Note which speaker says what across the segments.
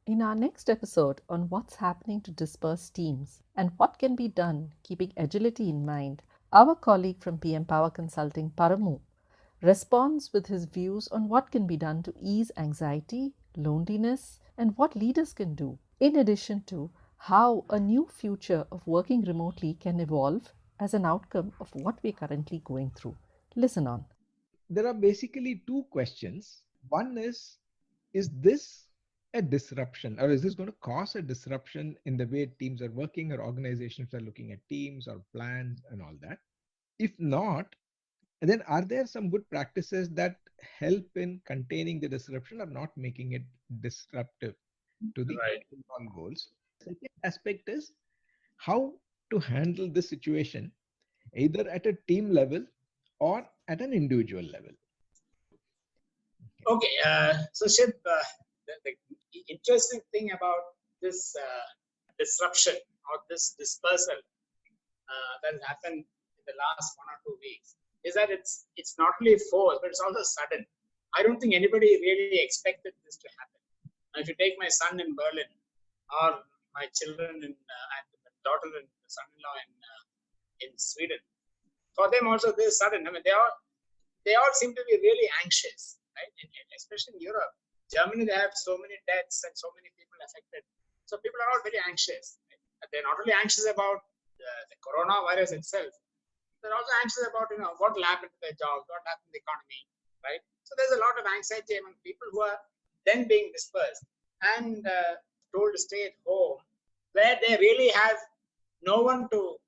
Speaker 1: In our next episode on what's happening to dispersed teams and what can be done keeping agility in mind, our colleague from PM Power Consulting, Paramu, responds with his views on what can be done to ease anxiety, loneliness, and what leaders can do, in addition to how a new future of working remotely can evolve as an outcome of what we're currently going through. Listen on.
Speaker 2: There are basically two questions. One is this a disruption, or is this going to cause a disruption in the way teams are working or organizations are looking at teams or plans and all that? If not, then are there some good practices that help in containing the disruption or not making it disruptive to the
Speaker 3: Right.
Speaker 2: overall goals? Second aspect is how to handle this situation either at a team level or at an individual level.
Speaker 3: Okay. So, Shiv, the interesting thing about this disruption or this dispersal that has happened in the last 1 or 2 weeks is that it's not only forced, but it's also sudden. I don't think anybody really expected this to happen. Now, if you take my son in Berlin or my children and my daughter and son-in-law in Sweden, for them also this is sudden. I mean, they all seem to be really anxious, right? Especially in Europe, Germany, they have so many deaths and so many people affected. So people are all very anxious. Right? They're not only anxious about the coronavirus itself, they're also anxious about what will happen to their jobs, what will happen to the economy, right? So there's a lot of anxiety among people who are then being dispersed and told to stay at home, where they really have no one to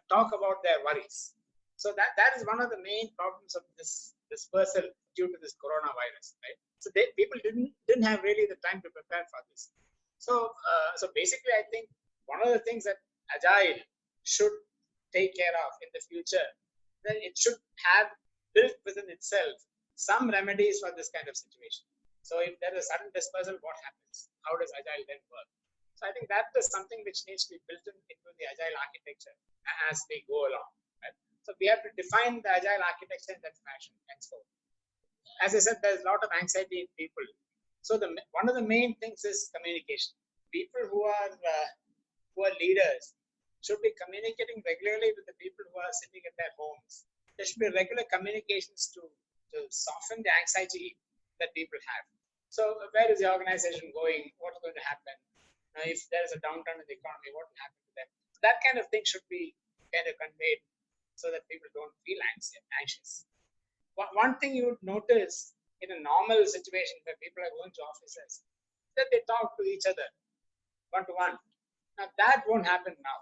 Speaker 3: talk about their worries. So that is one of the main problems of this dispersal due to this coronavirus, right? So people didn't have really the time to prepare for this. So basically, I think one of the things that Agile should take care of in the future, then it should have built within itself some remedies for this kind of situation. So if there is a sudden dispersal, what happens? How does Agile then work? So I think that is something which needs to be built into the Agile architecture as we go along. Right? So we have to define the Agile architecture in that fashion and so. As I said, there's a lot of anxiety in people. So one of the main things is communication. People who are leaders should be communicating regularly with the people who are sitting at their homes. There should be regular communications to soften the anxiety that people have. So where is the organization going? What's going to happen? If there is a downturn in the economy, what will happen to them? That kind of thing should be kind of conveyed so that people don't feel anxious. One thing you would notice in a normal situation where people are going to offices, that they talk to each other one-to-one. Now that won't happen now.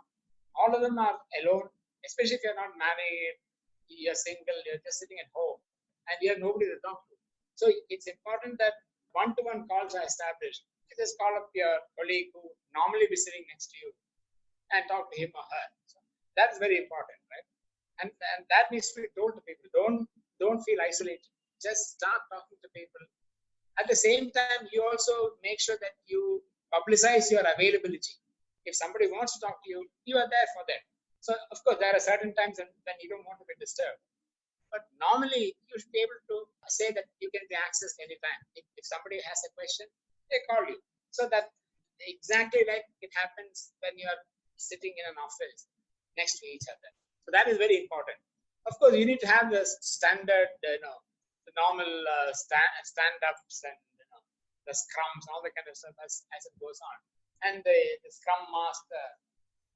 Speaker 3: All of them are alone, especially if you're not married, you're single, you're just sitting at home, and you have nobody to talk to. So it's important that one-to-one calls are established. You just call up your colleague who normally be sitting next to you and talk to him or her. So that's very important, right? And that needs to be told to people. Don't feel isolated. Just start talking to people. At the same time, you also make sure that you publicize your availability. If somebody wants to talk to you, you are there for them. So, of course, there are certain times when you don't want to be disturbed. But normally, you should be able to say that you can be accessed anytime. If somebody has a question, they call you. So that exactly like it happens when you are sitting in an office next to each other. So that is very important. Of course, you need to have the standard, the normal stand-ups and the scrums, all that kind of stuff as it goes on. And the scrum master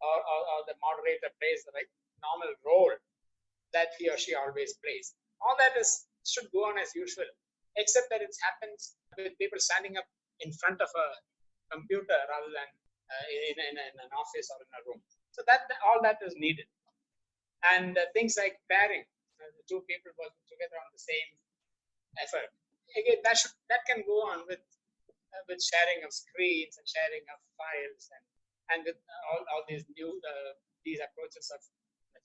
Speaker 3: or the moderator plays the right normal role that he or she always plays. All that should go on as usual, except that it happens with people standing up in front of a computer rather than in an office or in a room. So that all that is needed. And things like pairing, the two people working together on the same effort. Again, that can go on with sharing of screens and sharing of files and with all these new these approaches of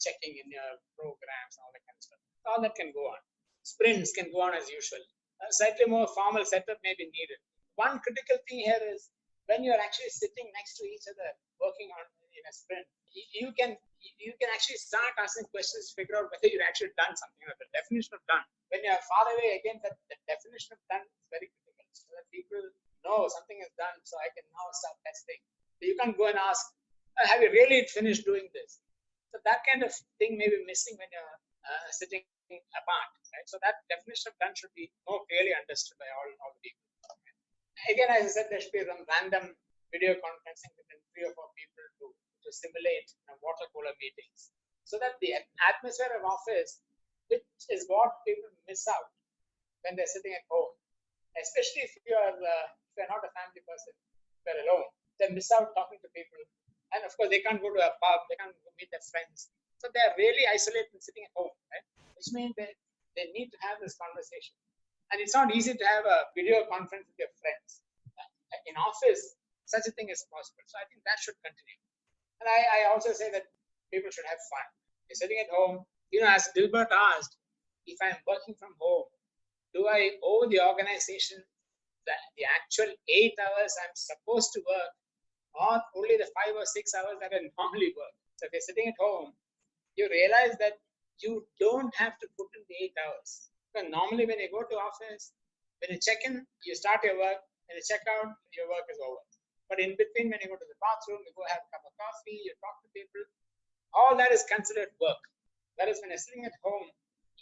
Speaker 3: checking in your programs, all that kind of stuff. All that can go on. Sprints can go on as usual. A slightly more formal setup may be needed. One critical thing here is when you're actually sitting next to each other working on in a sprint, you can actually start asking questions to figure out whether you've actually done something. The definition of done. When you're far away, again, the definition of done is very critical, so that people no, something is done, so I can now start testing. So you can't go and ask, have you really finished doing this? So that kind of thing may be missing when you're sitting apart, right? So that definition of done should be more clearly understood by all the people. Again, as I said, there should be some random video conferencing within 3 or 4 people to simulate water cooler meetings, so that the atmosphere of office, which is what people miss out when they're sitting at home, especially if you're not a family person, they're alone, they miss out talking to people. And of course, they can't go to a pub, they can't go meet their friends. So they're really isolated and sitting at home, right? Which means they need to have this conversation. And it's not easy to have a video conference with your friends. In office, such a thing is possible. So I think that should continue. And I also say that people should have fun. You're sitting at home, as Dilbert asked, if I'm working from home, do I owe the organization the actual 8 hours I'm supposed to work, or only the 5 or 6 hours that I normally work? So if you're sitting at home, you realize that you don't have to put in the 8 hours. Because normally when you go to office, when you check in, you start your work, when you check out, your work is over. But in between, when you go to the bathroom, you go have a cup of coffee, you talk to people, all that is considered work. Whereas when you're sitting at home,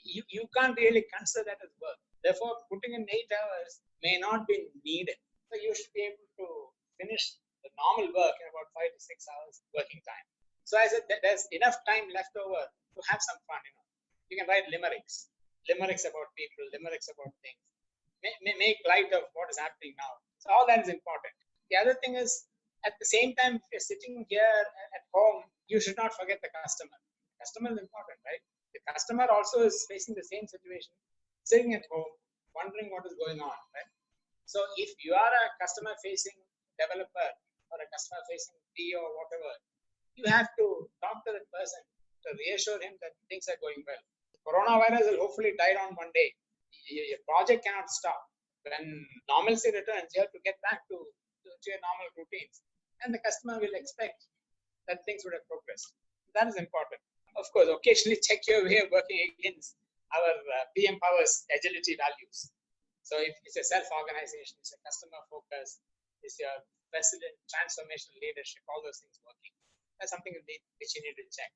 Speaker 3: you can't really consider that as work. Therefore, putting in 8 hours may not be needed. So you should be able to finish the normal work in about 5 to 6 hours working time. So I said that there's enough time left over to have some fun. You can write limericks about people, limericks about things. Make light of what is happening now. So all that is important. The other thing is, at the same time, if you're sitting here at home, you should not forget the customer. The customer is important, right? The customer also is facing the same situation, sitting at home, wondering what is going on, right? So if you are a customer-facing developer or a customer-facing PO or whatever, you have to talk to that person to reassure him that things are going well. The coronavirus will hopefully die down one day. Your project cannot stop. When normalcy returns, you have to get back to your normal routines. And the customer will expect that things would have progressed. That is important. Of course, occasionally check your way of working against our PM Power's agility values. So if it's a self-organization, it's a customer focus, it's your president, transformational leadership, all those things working. That's something which you need to check.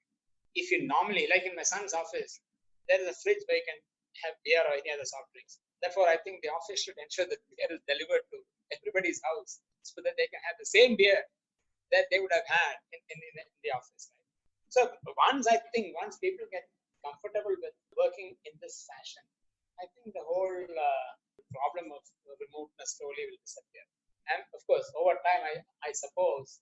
Speaker 3: If you normally, like in my son's office, there is a fridge where you can have beer or any other soft drinks. Therefore, I think the office should ensure that beer is delivered to everybody's house so that they can have the same beer that they would have had in the office. Right? So once people get comfortable with working in this fashion, I think the whole problem of remoteness slowly will disappear. And of course, over time, I suppose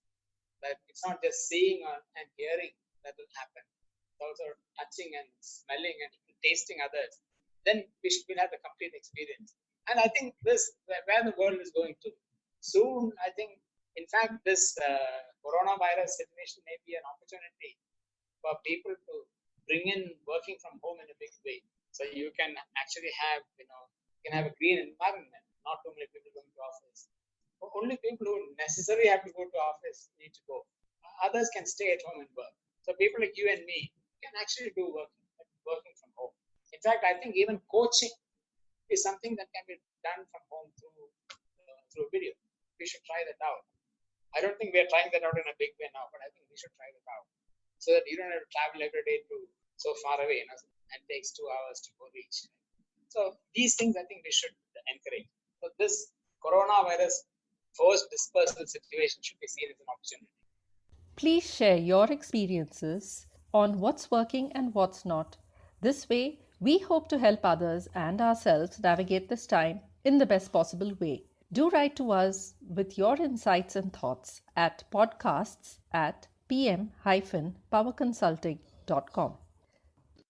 Speaker 3: that it's not just seeing and hearing that will happen. It's also touching and smelling and tasting others. Then we'll have the complete experience. And I think this where the world is going to. Soon, I think, in fact, this coronavirus situation may be an opportunity for people to bring in working from home in a big way. So you can actually have, you can have a green environment, not too many people going to office. Only people who necessarily have to go to office need to go. Others can stay at home and work. So people like you and me can actually do working from home. In fact, I think even coaching is something that can be done from home through video. We should try that out. I don't think we're trying that out in a big way now, but I think we should try that out so that you don't have to travel every day to so far away, and takes 2 hours to go reach. So these things I think we should encourage. So this coronavirus forced dispersal situation should be seen as an opportunity.
Speaker 1: Please share your experiences on what's working and what's not. This way, we hope to help others and ourselves navigate this time in the best possible way. Do write to us with your insights and thoughts at podcasts@pm-powerconsulting.com.